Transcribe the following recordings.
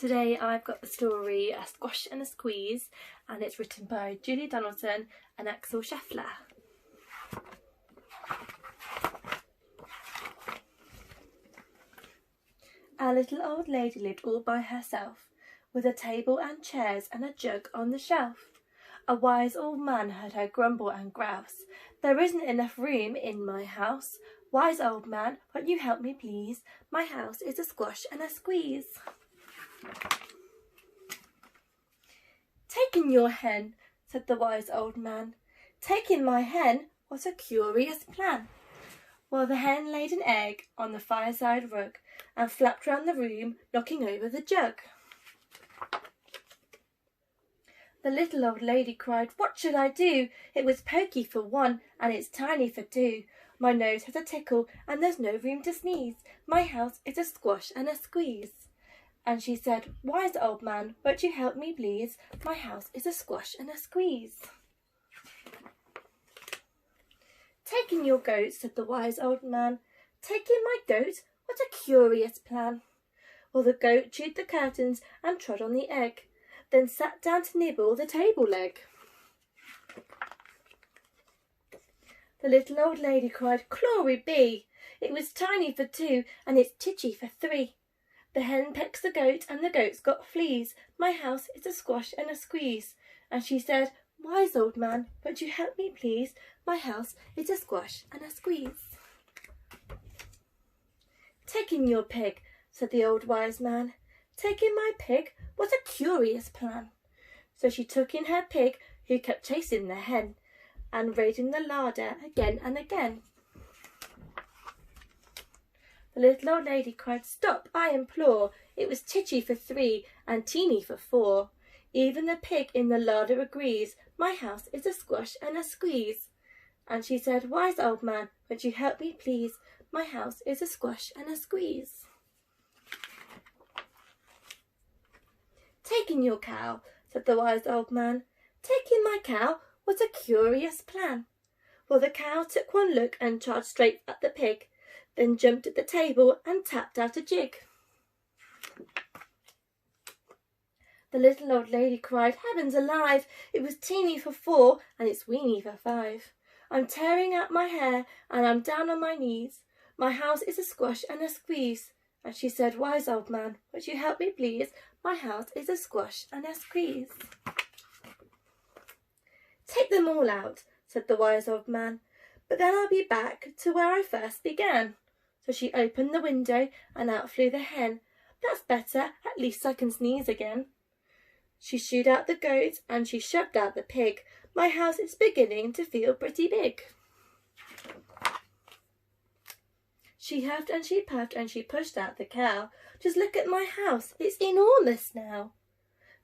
Today I've got the story A Squash and a Squeeze, and it's written by Julie Donaldson and Axel Scheffler. A little old lady lived all by herself, with a table and chairs and a jug on the shelf. A wise old man heard her grumble and grouse. "There isn't enough room in my house. Wise old man, won't you help me please? My house is a squash and a squeeze." "Take in your hen," said the wise old man. "Take in my hen, what a curious plan." Well, the hen laid an egg on the fireside rug and flapped round the room, knocking over the jug. The little old lady cried, "What should I do? It was pokey for one, and it's tiny for two. My nose has a tickle, and there's no room to sneeze. My house is a squash and a squeeze." And she said, "Wise old man, won't you help me please? My house is a squash and a squeeze." "Take in your goat," said the wise old man. "Take in my goat? What a curious plan." Well, the goat chewed the curtains and trod on the egg, then sat down to nibble the table leg. The little old lady cried, "Glory be! It was tiny for two, and it's titchy for three. The hen pecks the goat, and the goat's got fleas. My house is a squash and a squeeze." And she said, "Wise old man, won't you help me please? My house is a squash and a squeeze." "Take in your pig," said the old wise man. "Take in my pig? What a curious plan." So she took in her pig, who kept chasing the hen and raiding the larder again and again. The little old lady cried, "Stop, I implore! It was titchy for three and teeny for four. Even the pig in the larder agrees. My house is a squash and a squeeze." And she said, "Wise old man, won't you help me please? My house is a squash and a squeeze." "Take in your cow," said the wise old man. "Take in my cow? What a curious plan." Well, the cow took one look and charged straight at the pig, then jumped at the table and tapped out a jig. The little old lady cried, "Heavens alive! It was teeny for four, and it's weeny for five. I'm tearing out my hair, and I'm down on my knees. My house is a squash and a squeeze." And she said, "Wise old man, would you help me please? My house is a squash and a squeeze." "Take them all out," said the wise old man, "but then I'll be back to where I first began." So she opened the window, and out flew the hen. "That's better, at least I can sneeze again." She shooed out the goat, and she shoved out the pig. My house is beginning to feel pretty big. She huffed and she puffed and she pushed out the cow. "Just look at my house, it's enormous now."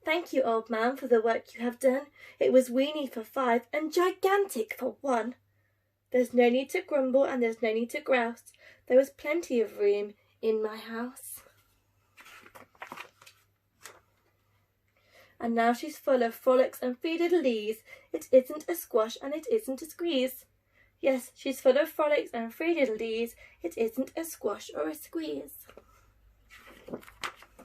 "Thank you, old man, for the work you have done. It was weeny for five and gigantic for one. There's no need to grumble and there's no need to grouse. There was plenty of room in my house." And now she's full of frolics and fiddle-dees. It isn't a squash and it isn't a squeeze. Yes, she's full of frolics and fiddle-dees. It isn't a squash or a squeeze.